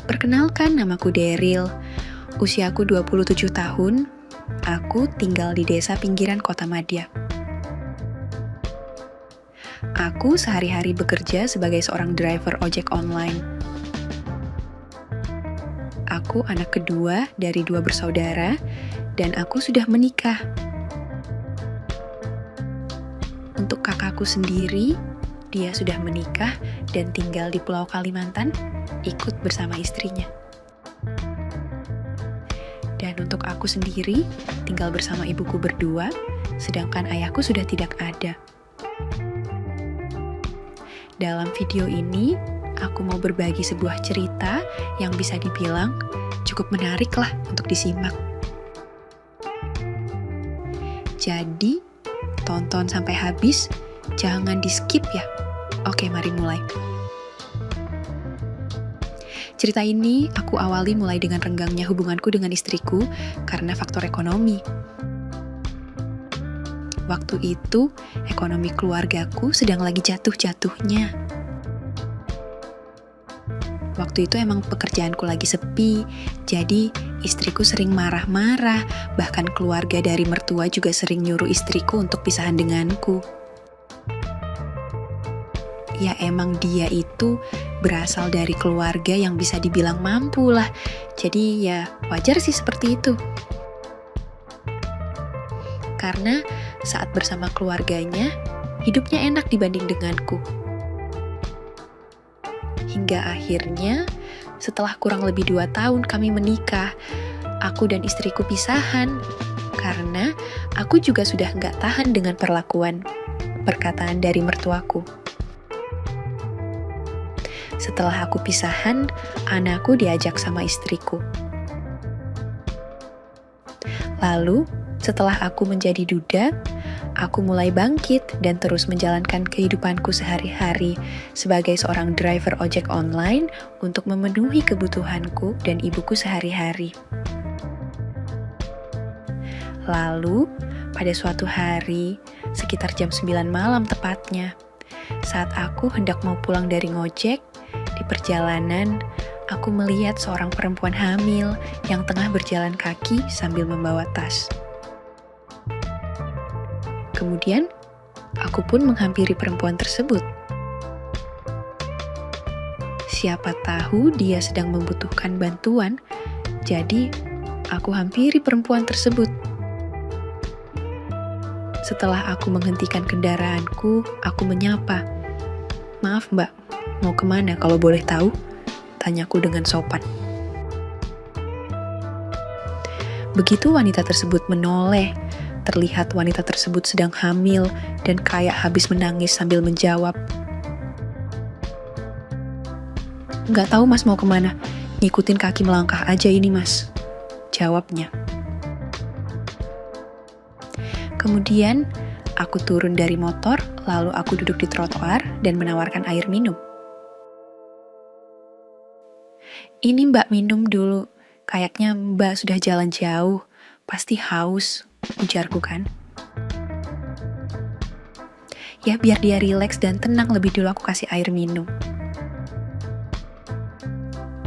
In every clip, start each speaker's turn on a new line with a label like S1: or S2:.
S1: Perkenalkan, namaku Daryl. Usiaku 27 tahun. Aku tinggal di desa pinggiran kota Madya. Aku sehari-hari bekerja sebagai seorang driver ojek online. Aku anak kedua dari 2 bersaudara, dan aku sudah menikah. Untuk kakakku sendiri, dia sudah menikah dan tinggal di Pulau Kalimantan, ikut bersama istrinya. Dan untuk aku sendiri, tinggal bersama ibuku berdua, sedangkan ayahku sudah tidak ada. Dalam video ini, aku mau berbagi sebuah cerita yang bisa dibilang cukup menarik lah untuk disimak. Jadi, tonton sampai habis, jangan di-skip ya. Oke, mari mulai. Cerita ini aku awali mulai dengan renggangnya hubunganku dengan istriku karena faktor ekonomi. Waktu itu, ekonomi keluargaku sedang lagi jatuh-jatuhnya. Waktu itu emang pekerjaanku lagi sepi, jadi istriku sering marah-marah, bahkan keluarga dari mertua juga sering nyuruh istriku untuk pisahan denganku. Ya emang dia itu berasal dari keluarga yang bisa dibilang mampu lah, jadi ya wajar sih seperti itu. Karena saat bersama keluarganya, hidupnya enak dibanding denganku. Hingga akhirnya, setelah kurang lebih 2 tahun kami menikah, aku dan istriku pisahan. Karena aku juga sudah nggak tahan dengan perkataan dari mertuaku. Setelah aku pisahan, anakku diajak sama istriku. Lalu, setelah aku menjadi duda, aku mulai bangkit dan terus menjalankan kehidupanku sehari-hari sebagai seorang driver ojek online untuk memenuhi kebutuhanku dan ibuku sehari-hari. Lalu, pada suatu hari, sekitar jam 9 malam tepatnya, saat aku hendak mau pulang dari ngojek, di perjalanan, aku melihat seorang perempuan hamil yang tengah berjalan kaki sambil membawa tas. Kemudian, aku pun menghampiri perempuan tersebut. Siapa tahu dia sedang membutuhkan bantuan, jadi aku hampiri perempuan tersebut. Setelah aku menghentikan kendaraanku, aku menyapa. "Maaf mbak, mau kemana kalau boleh tahu?" tanyaku dengan sopan. Begitu wanita tersebut menoleh, terlihat wanita tersebut sedang hamil dan kayak habis menangis sambil menjawab, "Nggak tahu mas mau kemana, ngikutin kaki melangkah aja ini mas," jawabnya. Kemudian, aku turun dari motor, lalu aku duduk di trotoar dan menawarkan air minum. "Ini mbak minum dulu, kayaknya mbak sudah jalan jauh, pasti haus," ujarku kan. Ya biar dia rileks dan tenang lebih dulu aku kasih air minum.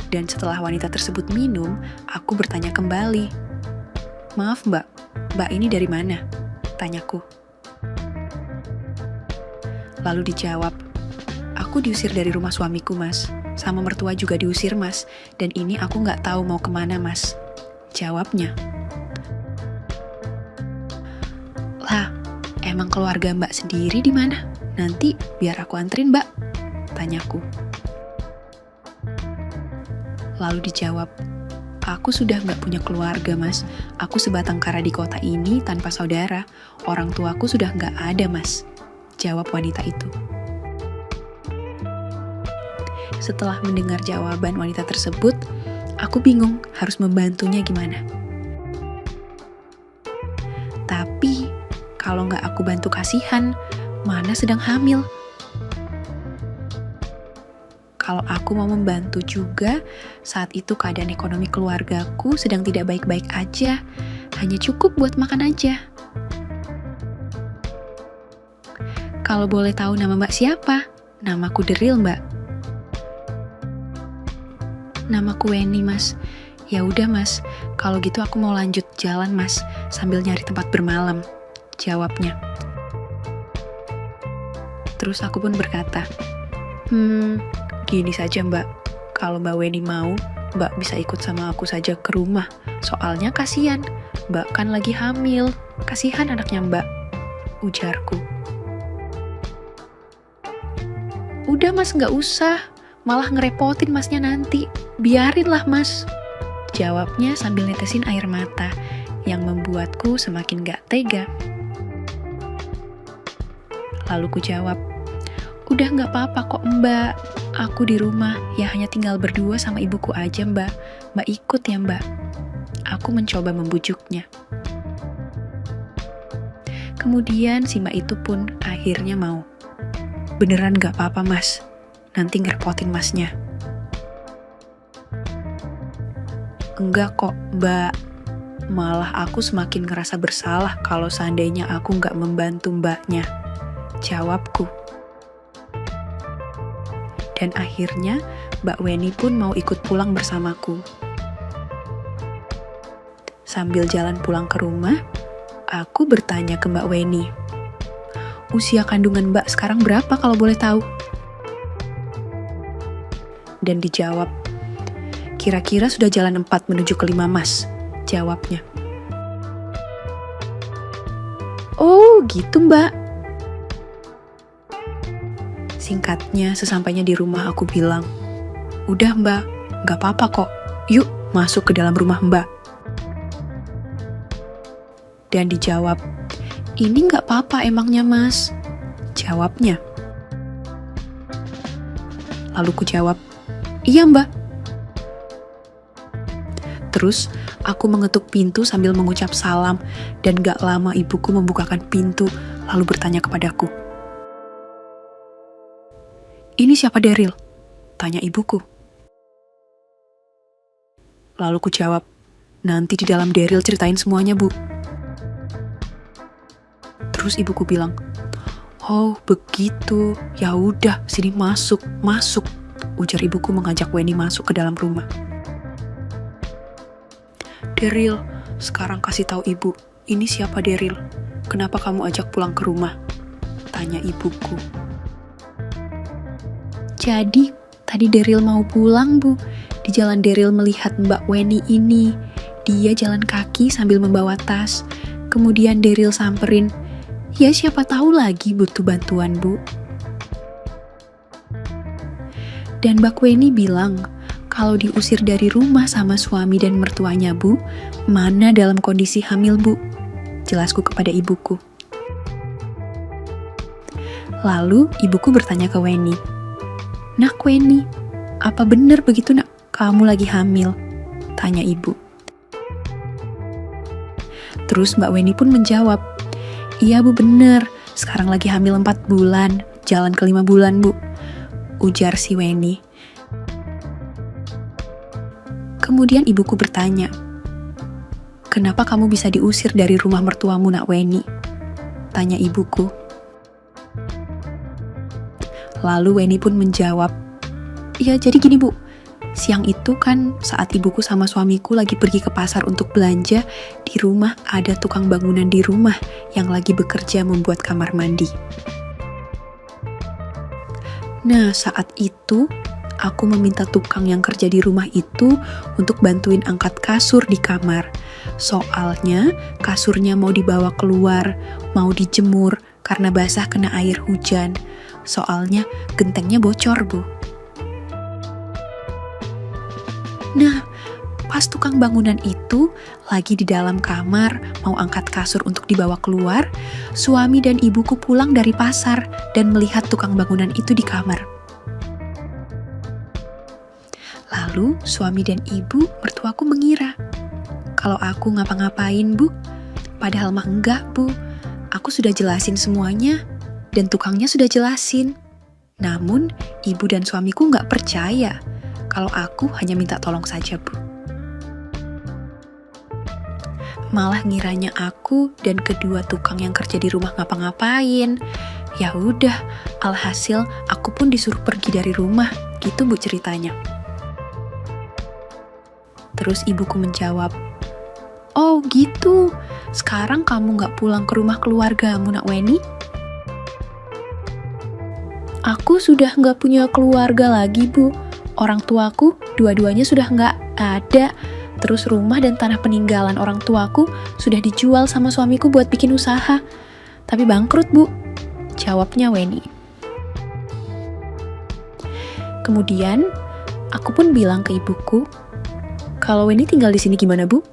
S1: Dan setelah wanita tersebut minum, aku bertanya kembali. "Maaf mbak ini dari mana?" tanyaku. Lalu dijawab, "Aku diusir dari rumah suamiku mas, sama mertua juga diusir mas, dan ini aku nggak tahu mau kemana mas," jawabnya. "Lah, emang keluarga mbak sendiri di mana? Nanti biar aku anterin mbak," tanyaku. Lalu dijawab, "Aku sudah nggak punya keluarga mas, aku sebatang kara di kota ini tanpa saudara, orang tuaku sudah nggak ada mas," jawab wanita itu. Setelah mendengar jawaban wanita tersebut, aku bingung harus membantunya gimana. Tapi, kalau nggak aku bantu kasihan, mana sedang hamil. Kalau aku mau membantu juga, saat itu keadaan ekonomi keluargaku sedang tidak baik-baik aja, hanya cukup buat makan aja. "Kalau boleh tahu nama mbak siapa?" "Namaku Daryl mbak." Namaku Weni, Mas. Ya udah, Mas. Kalau gitu aku mau lanjut jalan, Mas, sambil nyari tempat bermalam, jawabnya. Terus aku pun berkata, gini saja Mbak, kalau Mbak Weni mau, Mbak bisa ikut sama aku saja ke rumah. Soalnya kasihan, Mbak kan lagi hamil. Kasihan anaknya Mbak, ujarku. Udah Mas, gak usah. Malah ngerepotin Masnya nanti. Biarinlah Mas, jawabnya sambil netesin air mata yang membuatku semakin gak tega. Lalu ku jawab, udah gak apa-apa kok Mbak. Aku di rumah, ya hanya tinggal berdua sama ibuku aja Mbak. Mbak ikut ya Mbak. Aku mencoba membujuknya. Kemudian si Mbak itu pun akhirnya mau. Beneran gak apa-apa Mas, nanti ngerepotin Masnya. Enggak kok Mbak, malah aku semakin ngerasa bersalah kalau seandainya aku gak membantu Mbaknya, jawabku. Dan akhirnya Mbak Weni pun mau ikut pulang bersamaku. Sambil jalan pulang ke rumah, aku bertanya ke Mbak Weni, usia kandungan Mbak sekarang berapa kalau boleh tahu? Dan dijawab, kira-kira sudah jalan 4 menuju ke 5 Mas, jawabnya. Oh gitu Mbak. Singkatnya, sesampainya di rumah aku bilang, udah Mbak, gak apa-apa kok, yuk masuk ke dalam rumah Mbak. Dan dijawab, ini gak apa-apa emangnya Mas, jawabnya. Lalu ku jawab, iya Mbak. Terus aku mengetuk pintu sambil mengucap salam dan gak lama ibuku membukakan pintu lalu bertanya kepadaku. Ini siapa Daryl? Tanya ibuku. Lalu ku jawab, nanti di dalam Daryl ceritain semuanya Bu. Terus ibuku bilang, oh begitu, ya udah sini masuk, ujar ibuku mengajak Weni masuk ke dalam rumah. Daryl, sekarang kasih tahu ibu, ini siapa Daryl? Kenapa kamu ajak pulang ke rumah? Tanya ibuku. Jadi, tadi Daryl mau pulang Bu. Di jalan Daryl melihat Mbak Weni ini. Dia jalan kaki sambil membawa tas. Kemudian Daryl samperin, ya siapa tahu lagi butuh bantuan Bu. Dan Mbak Weni bilang, kalau diusir dari rumah sama suami dan mertuanya Bu, mana dalam kondisi hamil Bu? Jelasku kepada ibuku. Lalu ibuku bertanya ke Weni, Nak Weni, apa benar begitu nak, kamu lagi hamil? Tanya ibu. Terus Mbak Weni pun menjawab, iya Bu bener, sekarang lagi hamil 4 bulan, jalan ke 5 bulan Bu, ujar si Weni. Kemudian ibuku bertanya, kenapa kamu bisa diusir dari rumah mertuamu nak Weni? Tanya ibuku. Lalu Weni pun menjawab, ya jadi gini Bu, siang itu kan saat ibuku sama suamiku lagi pergi ke pasar untuk belanja, di rumah ada tukang bangunan di rumah yang lagi bekerja membuat kamar mandi. Nah saat itu, aku meminta tukang yang kerja di rumah itu untuk bantuin angkat kasur di kamar. Soalnya kasurnya mau dibawa keluar, mau dijemur karena basah kena air hujan. Soalnya gentengnya bocor Bu. Nah, pas tukang bangunan itu lagi di dalam kamar mau angkat kasur untuk dibawa keluar, suami dan ibuku pulang dari pasar dan melihat tukang bangunan itu di kamar. Lalu suami dan ibu mertuaku mengira kalau aku ngapa-ngapain Bu. Padahal mah enggak Bu, aku sudah jelasin semuanya dan tukangnya sudah jelasin. Namun ibu dan suamiku nggak percaya kalau aku hanya minta tolong saja Bu. Malah ngiranya aku dan kedua tukang yang kerja di rumah ngapa-ngapain. Ya udah, alhasil aku pun disuruh pergi dari rumah, gitu Bu ceritanya. Terus ibuku menjawab, "Oh gitu, sekarang kamu gak pulang ke rumah keluargamu, Nak Weni?" "Aku sudah gak punya keluarga lagi, Bu. Orang tuaku dua-duanya sudah gak ada. Terus rumah dan tanah peninggalan orang tuaku sudah dijual sama suamiku buat bikin usaha. Tapi bangkrut, Bu," jawabnya Weni. Kemudian, aku pun bilang ke ibuku, "Kalau Weni tinggal di sini gimana, Bu?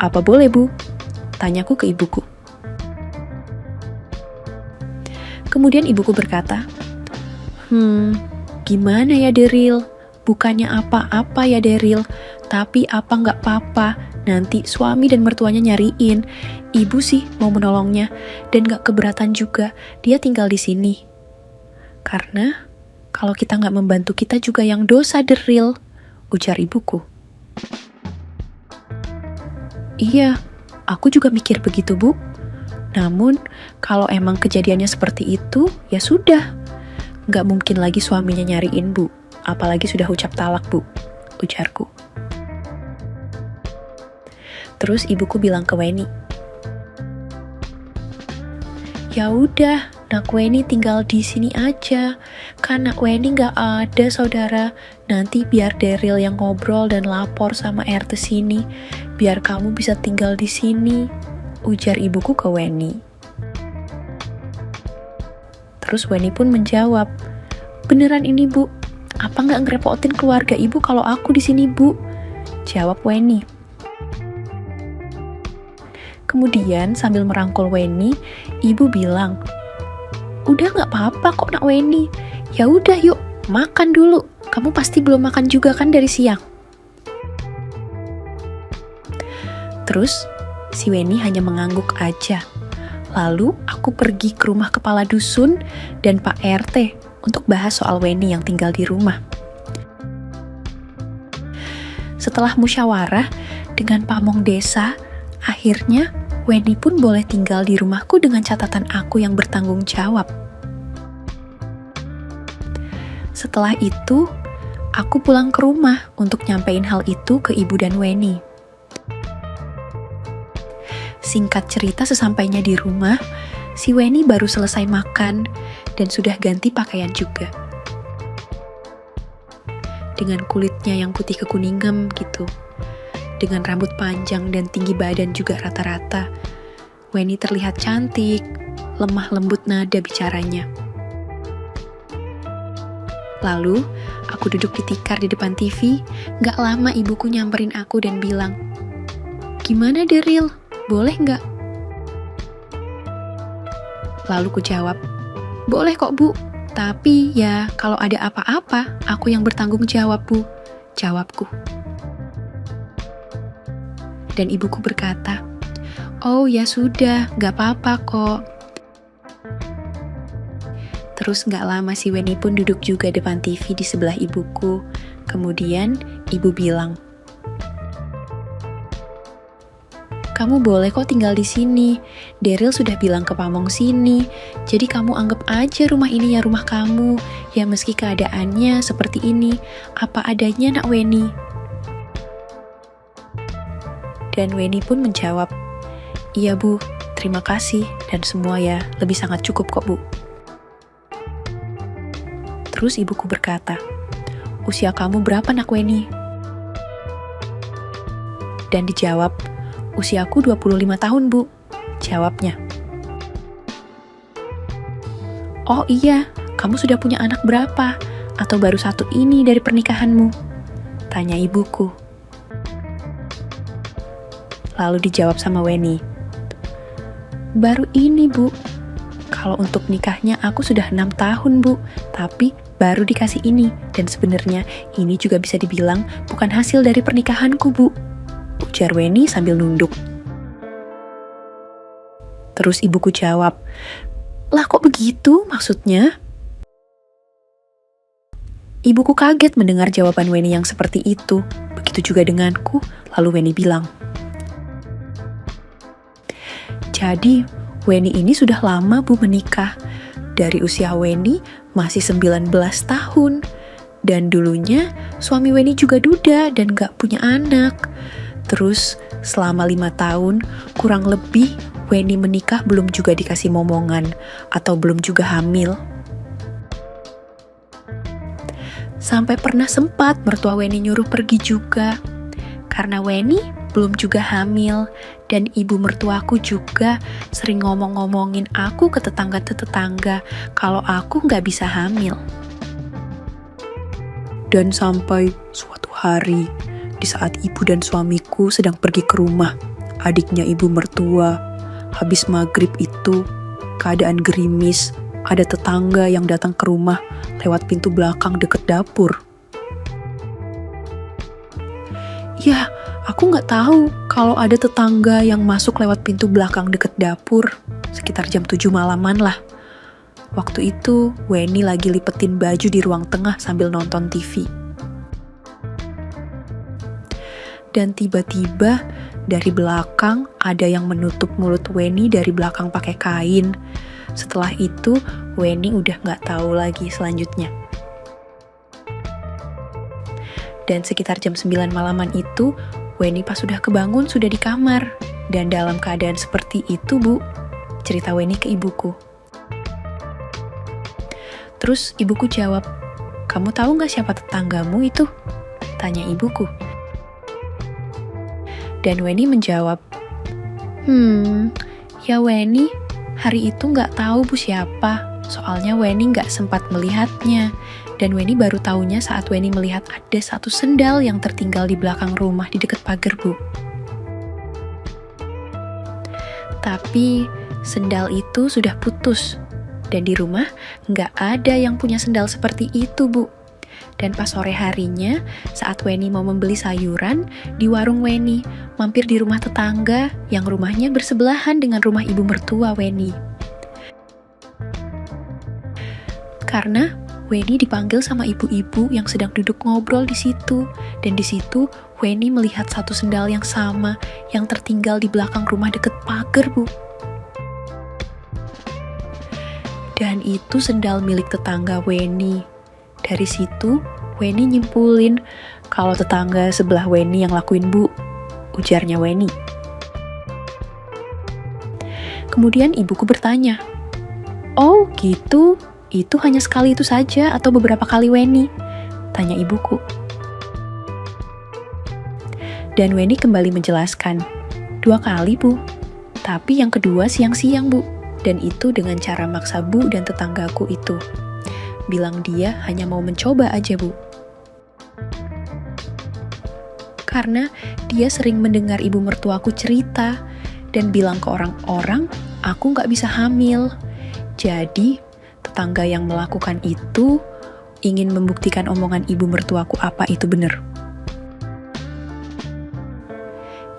S1: Apa boleh, Bu?" Tanyaku ke ibuku. Kemudian ibuku berkata, Gimana ya Daryl? Bukannya apa-apa ya Daryl, tapi apa nggak apa-apa, nanti suami dan mertuanya nyariin. Ibu sih mau menolongnya, dan nggak keberatan juga dia tinggal di sini. Karena kalau kita nggak membantu kita juga yang dosa Daryl, ujar ibuku. Iya, aku juga mikir begitu, Bu. Namun, kalau emang kejadiannya seperti itu, ya sudah. Nggak mungkin lagi suaminya nyariin, Bu. Apalagi sudah ucap talak, Bu, ujarku. Terus ibuku bilang ke Weni, "Ya udah, Nak Weni tinggal di sini aja. Kan Nak Weni nggak ada saudara. Nanti biar Daryl yang ngobrol dan lapor sama RT sini. Biar kamu bisa tinggal di sini," ujar ibuku ke Weni. Terus Weni pun menjawab, "Beneran ini, Bu. Apa nggak ngerepotin keluarga ibu kalau aku di sini, Bu?" jawab Weni. Kemudian sambil merangkul Weni, ibu bilang, "Udah nggak apa-apa kok Nak Weni. Ya udah yuk, makan dulu. Kamu pasti belum makan juga kan dari siang." Terus si Weni hanya mengangguk aja. Lalu aku pergi ke rumah kepala dusun dan Pak RT untuk bahas soal Weni yang tinggal di rumah. Setelah musyawarah dengan pamong desa, akhirnya Weni pun boleh tinggal di rumahku dengan catatan aku yang bertanggung jawab. Setelah itu, aku pulang ke rumah untuk nyampein hal itu ke ibu dan Weni. Singkat cerita, sesampainya di rumah, si Weni baru selesai makan dan sudah ganti pakaian juga. Dengan kulitnya yang putih kekuningan gitu. Dengan rambut panjang dan tinggi badan juga rata-rata, Weni terlihat cantik, lemah lembut nada bicaranya. Lalu, aku duduk di tikar di depan TV, gak lama ibuku nyamperin aku dan bilang, "Gimana Daryl? Boleh gak?" Lalu ku jawab, "Boleh kok Bu, tapi ya kalau ada apa-apa, aku yang bertanggung jawab Bu," jawabku. Dan ibuku berkata, "Oh ya sudah, gak apa-apa kok." Terus gak lama si Weni pun duduk juga depan TV di sebelah ibuku. Kemudian ibu bilang, "Kamu boleh kok tinggal di sini. Daryl sudah bilang ke pamong sini. Jadi kamu anggap aja rumah ini ya rumah kamu. Ya meski keadaannya seperti ini, apa adanya Nak Weni." Dan Weni pun menjawab, "Iya Bu, terima kasih dan semua ya lebih sangat cukup kok Bu." Terus ibuku berkata, "Usia kamu berapa Nak Weni?" Dan dijawab, "Usiaku 25 tahun Bu," jawabnya. "Oh iya, kamu sudah punya anak berapa? Atau baru satu ini dari pernikahanmu?" tanya ibuku. Lalu dijawab sama Weni, "Baru ini Bu. Kalau untuk nikahnya aku sudah 6 tahun Bu, tapi baru dikasih ini. Dan sebenarnya ini juga bisa dibilang bukan hasil dari pernikahanku Bu," ujar Weni sambil nunduk. Terus ibuku jawab, "Lah kok begitu maksudnya?" Ibuku kaget mendengar jawaban Weni yang seperti itu. Begitu juga denganku, lalu Weni bilang, "Jadi, Weni ini sudah lama Bu menikah. Dari usia Weni masih 19 tahun. Dan dulunya suami Weni juga duda dan gak punya anak. Terus selama 5 tahun kurang lebih Weni menikah belum juga dikasih momongan atau belum juga hamil. Sampai pernah sempat mertua Weni nyuruh pergi juga. Karena Weni belum juga hamil dan ibu mertuaku juga sering ngomong-ngomongin aku ke tetangga-tetangga kalau aku gak bisa hamil. Dan sampai suatu hari, di saat ibu dan suamiku sedang pergi ke rumah adiknya ibu mertua, habis maghrib itu, keadaan gerimis, ada tetangga yang datang ke rumah lewat pintu belakang deket dapur. Ya, aku gak tahu kalau ada tetangga yang masuk lewat pintu belakang deket dapur, sekitar jam 7 malaman lah. Waktu itu, Weni lagi lipetin baju di ruang tengah sambil nonton TV. Dan tiba-tiba, dari belakang ada yang menutup mulut Weni dari belakang pakai kain. Setelah itu, Weni udah gak tahu lagi selanjutnya. Dan sekitar jam 9 malaman itu, Weni pas sudah kebangun sudah di kamar. Dan dalam keadaan seperti itu, Bu, cerita Weni ke ibuku. Terus ibuku jawab, "Kamu tahu gak siapa tetanggamu itu?" Tanya ibuku. Dan Weni menjawab, Ya Weni, hari itu gak tahu Bu siapa. Soalnya Weni gak sempat melihatnya. Dan Weni baru taunya saat Weni melihat ada satu sendal yang tertinggal di belakang rumah di dekat pagar, Bu. Tapi sendal itu sudah putus. Dan di rumah nggak ada yang punya sendal seperti itu, Bu. Dan pas sore harinya, saat Weni mau membeli sayuran, di warung Weni, mampir di rumah tetangga yang rumahnya bersebelahan dengan rumah ibu mertua Weni. Karena Weni dipanggil sama ibu-ibu yang sedang duduk ngobrol di situ. Dan di situ Weni melihat satu sendal yang sama yang tertinggal di belakang rumah deket pagar, Bu. Dan itu sendal milik tetangga Weni. Dari situ, Weni nyimpulin kalau tetangga sebelah Weni yang lakuin, Bu. Ujarnya Weni. Kemudian ibuku bertanya, "Oh gitu, itu hanya sekali itu saja atau beberapa kali Weni?" Tanya ibuku. Dan Weni kembali menjelaskan, 2 kali, Bu. Tapi yang kedua siang-siang, Bu. Dan itu dengan cara maksa Bu dan tetanggaku itu. Bilang dia hanya mau mencoba aja, Bu. Karena dia sering mendengar ibu mertuaku cerita dan bilang ke orang-orang, aku gak bisa hamil. Jadi, tetangga yang melakukan itu ingin membuktikan omongan ibu mertuaku apa itu benar.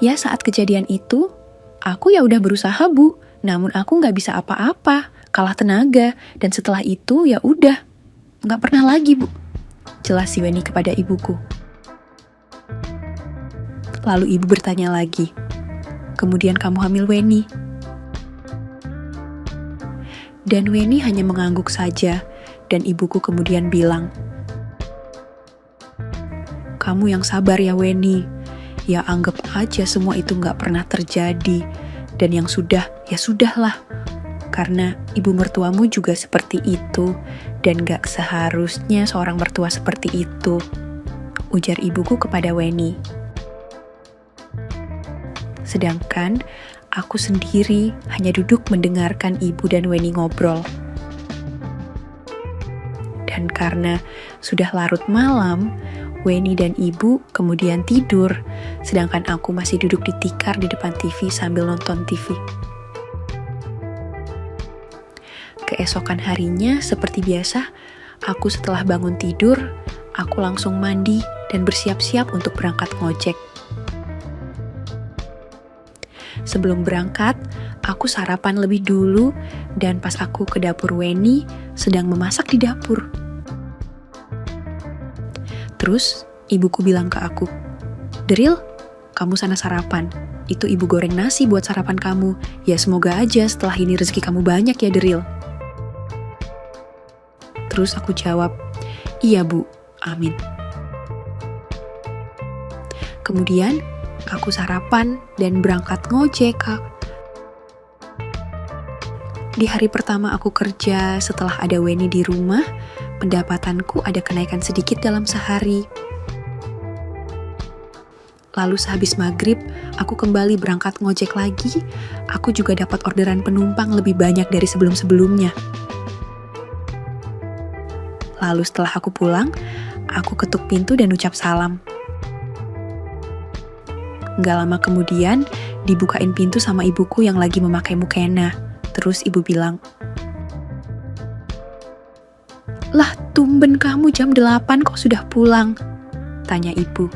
S1: Ya, saat kejadian itu, aku ya udah berusaha, Bu. Namun aku gak bisa apa-apa, kalah tenaga. Dan setelah itu ya udah, gak pernah lagi, Bu. Jelas si Weni kepada ibuku. Lalu ibu bertanya lagi, "Kemudian kamu hamil Weni?" Dan Weni hanya mengangguk saja. Dan ibuku kemudian bilang, "Kamu yang sabar ya Weni. Ya anggap aja semua itu gak pernah terjadi. Dan yang sudah, ya sudahlah. Karena ibu mertuamu juga seperti itu. Dan gak seharusnya seorang mertua seperti itu." Ujar ibuku kepada Weni. Sedangkan aku sendiri hanya duduk mendengarkan ibu dan Weni ngobrol. Dan karena sudah larut malam, Weni dan ibu kemudian tidur, sedangkan aku masih duduk di tikar di depan TV sambil nonton TV. Keesokan harinya, seperti biasa, aku setelah bangun tidur, aku langsung mandi dan bersiap-siap untuk berangkat ngojek. Sebelum berangkat, aku sarapan lebih dulu dan pas aku ke dapur Weni, sedang memasak di dapur. Terus, ibuku bilang ke aku, "Deril, kamu sana sarapan. Itu ibu goreng nasi buat sarapan kamu. Ya semoga aja setelah ini rezeki kamu banyak ya, Deril." Terus aku jawab, "Iya Bu, Amin. Kemudian, aku sarapan dan berangkat ngojek, Kak. Di hari pertama aku kerja setelah ada Weni di rumah, pendapatanku ada kenaikan sedikit dalam sehari. Lalu sehabis maghrib, aku kembali berangkat ngojek lagi. Aku juga dapat orderan penumpang lebih banyak dari sebelum-sebelumnya. Lalu setelah aku pulang, aku ketuk pintu dan ucap salam. Gak lama kemudian, dibukain pintu sama ibuku yang lagi memakai mukena. Terus ibu bilang, "Lah, tumben kamu jam 8 kok sudah pulang?" Tanya ibu.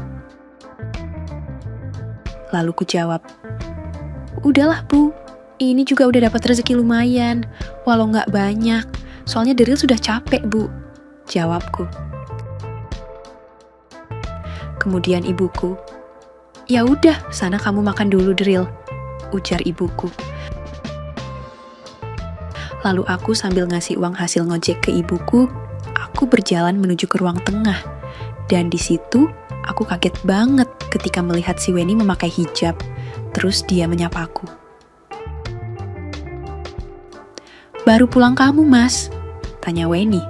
S1: Lalu ku jawab, "Udahlah Bu, ini juga udah dapat rezeki lumayan, walau gak banyak. Soalnya Deril sudah capek Bu," jawabku. Kemudian ibuku, "Ya udah, sana kamu makan dulu Deril," ujar ibuku. Lalu aku sambil ngasih uang hasil ngojek ke ibuku, aku berjalan menuju ke ruang tengah. Dan di situ, aku kaget banget ketika melihat si Weni memakai hijab. Terus dia menyapaku. "Baru pulang kamu, Mas?" tanya Weni.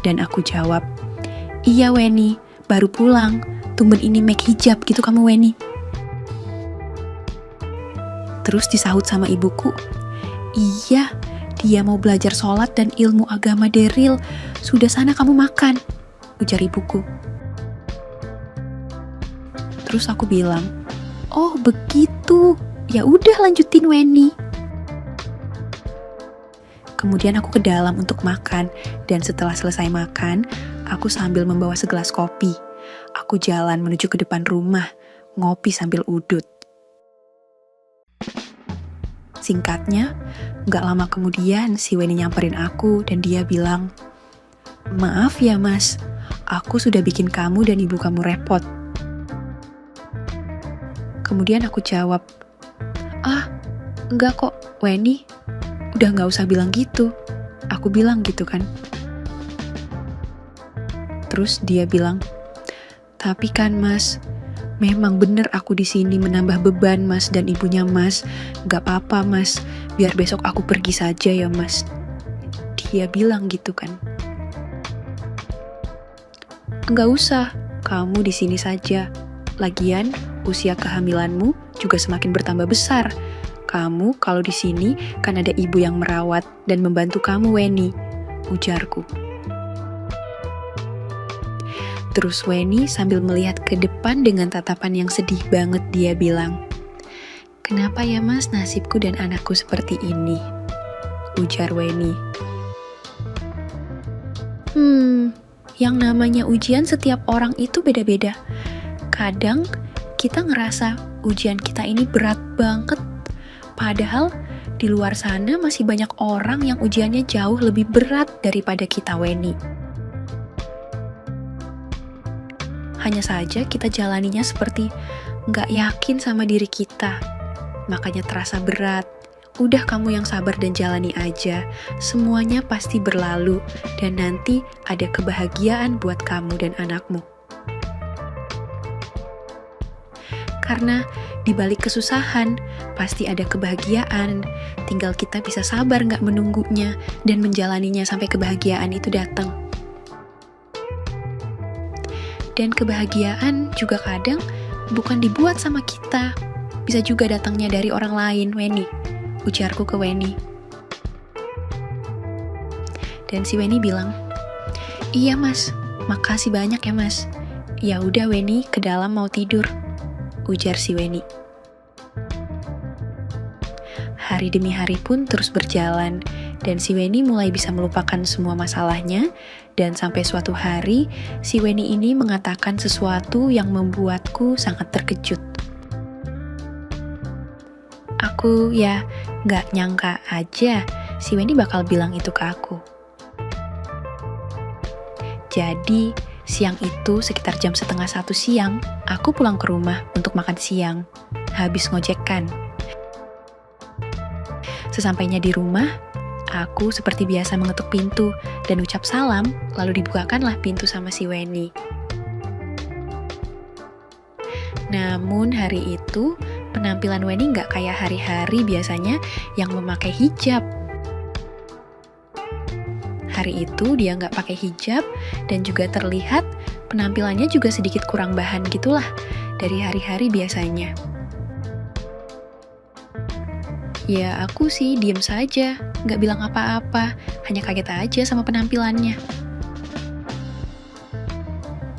S1: Dan aku jawab, "Iya Weni, baru pulang. Tumben ini make hijab gitu kamu Weni." Terus disahut sama ibuku, "Iya, dia mau belajar sholat dan ilmu agama Deril. Sudah sana kamu makan," ujar ibuku. Terus aku bilang, "Oh begitu, ya udah lanjutin Weni." Kemudian aku ke dalam untuk makan, dan setelah selesai makan, aku sambil membawa segelas kopi. Aku jalan menuju ke depan rumah, ngopi sambil udut. Singkatnya, gak lama kemudian si Weni nyamperin aku dan dia bilang, "Maaf ya Mas, aku sudah bikin kamu dan ibu kamu repot." Kemudian aku jawab, "Ah, enggak kok Weni, udah gak usah bilang gitu." Aku bilang gitu kan. Terus dia bilang, "Tapi kan Mas, memang bener aku di sini menambah beban Mas dan ibunya Mas. Gak apa-apa Mas, biar besok aku pergi saja ya Mas." Dia bilang gitu kan. "Enggak usah, kamu di sini saja. Lagian usia kehamilanmu juga semakin bertambah besar. Kamu kalau di sini kan ada ibu yang merawat dan membantu kamu Weni," ujarku. Terus Weni sambil melihat ke depan dengan tatapan yang sedih banget dia bilang, "Kenapa ya Mas nasibku dan anakku seperti ini?" ujar Weni. Yang namanya ujian setiap orang itu beda-beda. Kadang kita ngerasa ujian kita ini berat banget. Padahal di luar sana masih banyak orang yang ujiannya jauh lebih berat daripada kita Weni. Hanya saja kita jalaninya seperti nggak yakin sama diri kita. Makanya terasa berat. Udah kamu yang sabar dan jalani aja. Semuanya pasti berlalu. Dan nanti ada kebahagiaan buat kamu dan anakmu. Karena di balik kesusahan, pasti ada kebahagiaan. Tinggal kita bisa sabar nggak menunggunya dan menjalaninya sampai kebahagiaan itu datang. Dan kebahagiaan juga kadang bukan dibuat sama kita. Bisa juga datangnya dari orang lain, Weni, ujarku ke Weni. Dan si Weni bilang, "Iya Mas, makasih banyak ya Mas. Ya udah Weni, ke dalam mau tidur," ujar si Weni. Hari demi hari pun terus berjalan, dan si Weni mulai bisa melupakan semua masalahnya, dan sampai suatu hari, si Weni ini mengatakan sesuatu yang membuatku sangat terkejut. Aku ya gak nyangka aja si Weni bakal bilang itu ke aku. Jadi, siang itu sekitar jam 12:30 siang, aku pulang ke rumah untuk makan siang, habis ngojek kan. Sesampainya di rumah, Aku seperti biasa mengetuk pintu dan ucap salam, lalu dibukakanlah pintu sama si Weni. Namun hari itu, penampilan Weni nggak kayak hari-hari biasanya yang memakai hijab. Hari itu dia nggak pakai hijab dan juga terlihat penampilannya juga sedikit kurang bahan gitulah dari hari-hari biasanya. Ya aku sih diem saja, nggak bilang apa-apa, hanya kaget aja sama penampilannya.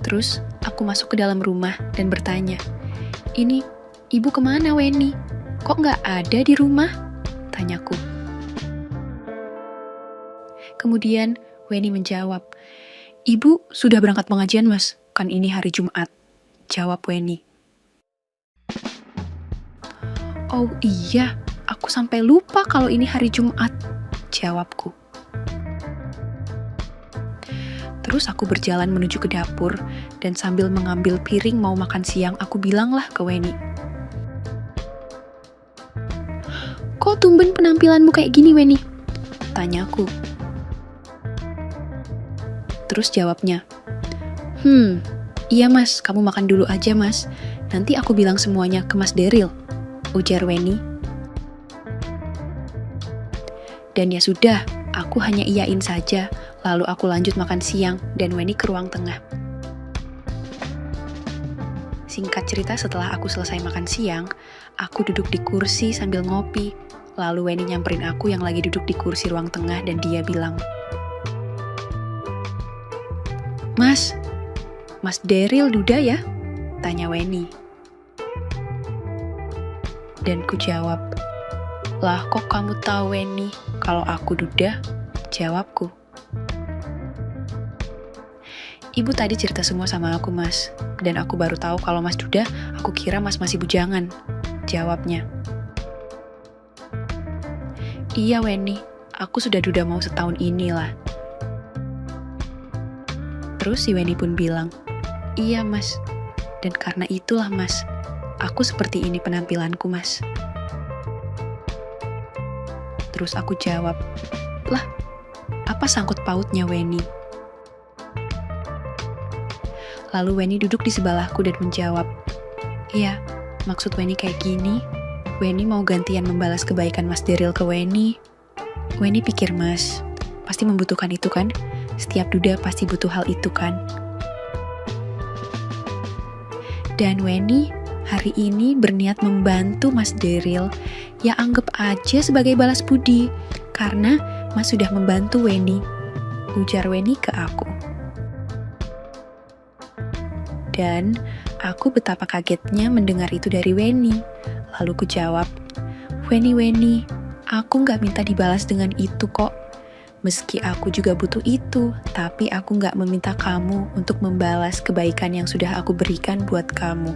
S1: Terus aku masuk ke dalam rumah dan bertanya, "Ini, ibu kemana Weni? Kok nggak ada di rumah?" Tanyaku. Kemudian Weni menjawab, "Ibu sudah berangkat pengajian mas, kan ini hari Jumat," jawab Weni. "Oh iya, aku sampai lupa kalau ini hari Jumat," jawabku. Terus aku berjalan menuju ke dapur dan sambil mengambil piring mau makan siang, aku bilanglah ke Weni, "Kok tumben penampilanmu kayak gini Weni?" tanyaku. Terus jawabnya, "Iya mas, kamu makan dulu aja mas, nanti aku bilang semuanya ke Mas Daryl," ujar Weni. Dan ya sudah, aku hanya iyain saja, lalu aku lanjut makan siang dan Weni ke ruang tengah. Singkat cerita, setelah aku selesai makan siang, aku duduk di kursi sambil ngopi, lalu Weni nyamperin aku yang lagi duduk di kursi ruang tengah dan dia bilang, Mas Daryl duda ya?" tanya Weni. Dan ku jawab, "Lah kok kamu tahu Weni kalau aku duda?" jawabku. "Ibu tadi cerita semua sama aku mas, dan aku baru tahu kalau mas duda, aku kira mas masih bujangan," jawabnya. "Iya Weni, aku sudah duda mau setahun inilah." Terus si Weni pun bilang, "Iya mas, dan karena itulah mas, aku seperti ini penampilanku mas." Terus aku jawab, "Lah, apa sangkut pautnya Weni?" Lalu Weni duduk di sebelahku dan menjawab, "Iya, maksud Weni kayak gini, Weni mau gantian membalas kebaikan Mas Daryl ke Weni. Weni pikir mas, pasti membutuhkan itu kan? Setiap duda pasti butuh hal itu kan?" Dan Weni hari ini berniat membantu Mas Daryl, ya anggap aja sebagai balas budi, karena Mas sudah membantu Weni, ujar Weni ke aku. Dan aku betapa kagetnya mendengar itu dari Weni. Lalu ku jawab, Weni, aku gak minta dibalas dengan itu kok. Meski aku juga butuh itu, tapi aku gak meminta kamu untuk membalas kebaikan yang sudah aku berikan buat kamu.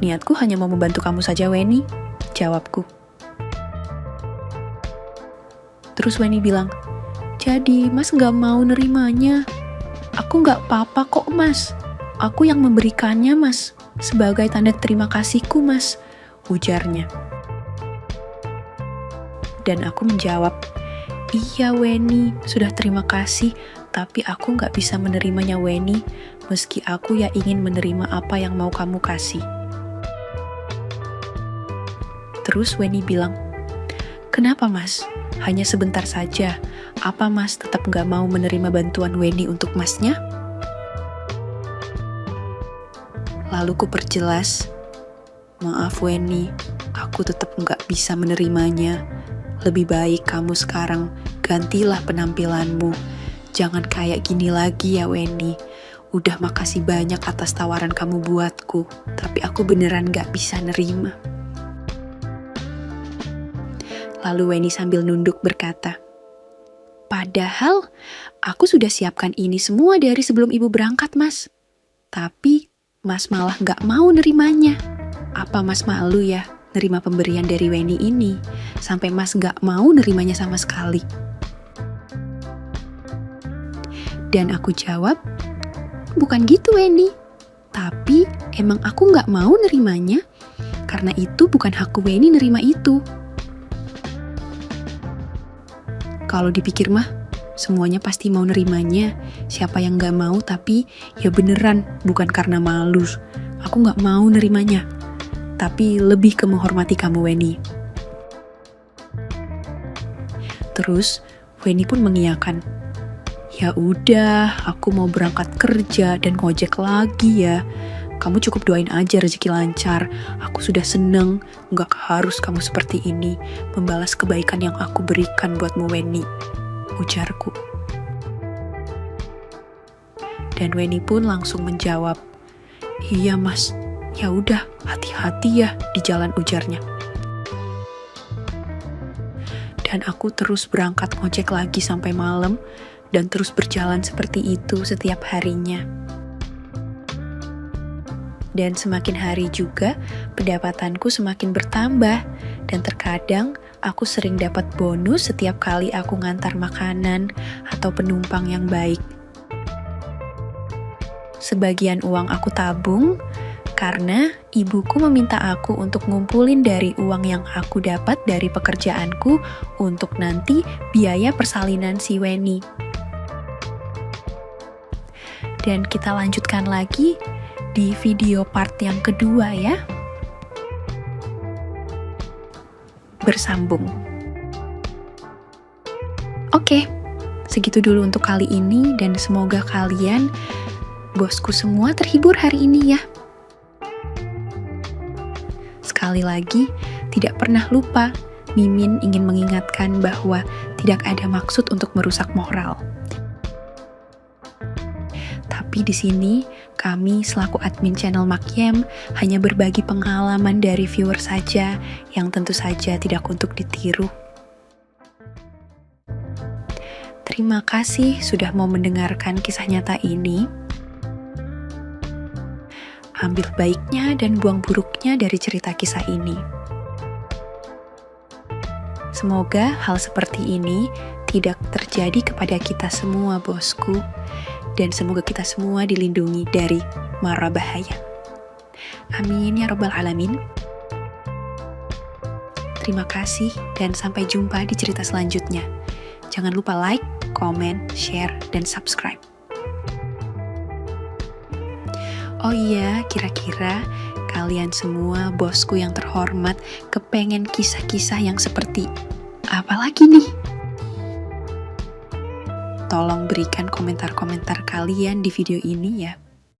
S1: Niatku hanya mau membantu kamu saja, Weni," jawabku. Terus Weni bilang, "Jadi mas gak mau nerimanya? Aku gak apa-apa kok mas. Aku yang memberikannya mas, sebagai tanda terima kasihku mas," ujarnya. Dan aku menjawab, "Iya Weni, sudah terima kasih, tapi aku gak bisa menerimanya Weni, meski aku ya ingin menerima apa yang mau kamu kasih." Terus Weni bilang, "Kenapa mas? Hanya sebentar saja, apa mas tetap gak mau menerima bantuan Weni untuk masnya?" Lalu ku perjelas, "Maaf Weni, aku tetap gak bisa menerimanya. Lebih baik kamu sekarang gantilah penampilanmu. Jangan kayak gini lagi ya Weni. Udah makasih banyak atas tawaran kamu buatku, tapi aku beneran gak bisa nerima." Lalu Weni sambil nunduk berkata, "Padahal aku sudah siapkan ini semua dari sebelum ibu berangkat mas. Tapi mas malah gak mau nerimanya. Apa mas malu ya nerima pemberian dari Weni ini, sampai mas gak mau nerimanya sama sekali?" Dan aku jawab, "Bukan gitu Weni, tapi emang aku gak mau nerimanya, karena itu bukan hakku Weni nerima itu." Kalau dipikir mah, semuanya pasti mau nerimanya. Siapa yang gak mau, tapi ya beneran, bukan karena malu. Aku gak mau nerimanya, tapi lebih ke menghormati kamu, Weni. Terus, Weni pun mengiyakan. Ya udah, aku mau berangkat kerja dan ngojek lagi ya. Kamu cukup doain aja rezeki lancar. Aku sudah seneng, gak harus kamu seperti ini, membalas kebaikan yang aku berikan buatmu, Weni, ujarku. Dan Weni pun langsung menjawab, iya mas, ya udah, hati-hati ya di jalan, ujarnya. Dan aku terus berangkat ngojek lagi sampai malam, dan terus berjalan seperti itu setiap harinya. Dan semakin hari juga, pendapatanku semakin bertambah. Dan terkadang, aku sering dapat bonus setiap kali aku ngantar makanan atau penumpang yang baik. Sebagian uang aku tabung, karena ibuku meminta aku untuk ngumpulin dari uang yang aku dapat dari pekerjaanku untuk nanti biaya persalinan si Weni. Dan kita lanjutkan lagi di video part yang kedua ya. Bersambung. Oke, segitu dulu untuk kali ini dan semoga kalian, bosku semua, terhibur hari ini ya. Sekali lagi, tidak pernah lupa, Mimin ingin mengingatkan bahwa tidak ada maksud untuk merusak moral. Tapi di sini, kami selaku admin channel Makyem hanya berbagi pengalaman dari viewer saja yang tentu saja tidak untuk ditiru. Terima kasih sudah mau mendengarkan kisah nyata ini. Ambil baiknya dan buang buruknya dari cerita kisah ini. Semoga hal seperti ini tidak terjadi kepada kita semua, bosku. Dan semoga kita semua dilindungi dari mara bahaya. Amin ya rabbal alamin. Terima kasih dan sampai jumpa di cerita selanjutnya. Jangan lupa like, komen, share, dan subscribe. Oh iya, kira-kira kalian semua, bosku yang terhormat, kepengen kisah-kisah yang seperti apa lagi nih? Tolong berikan komentar-komentar kalian di video ini ya.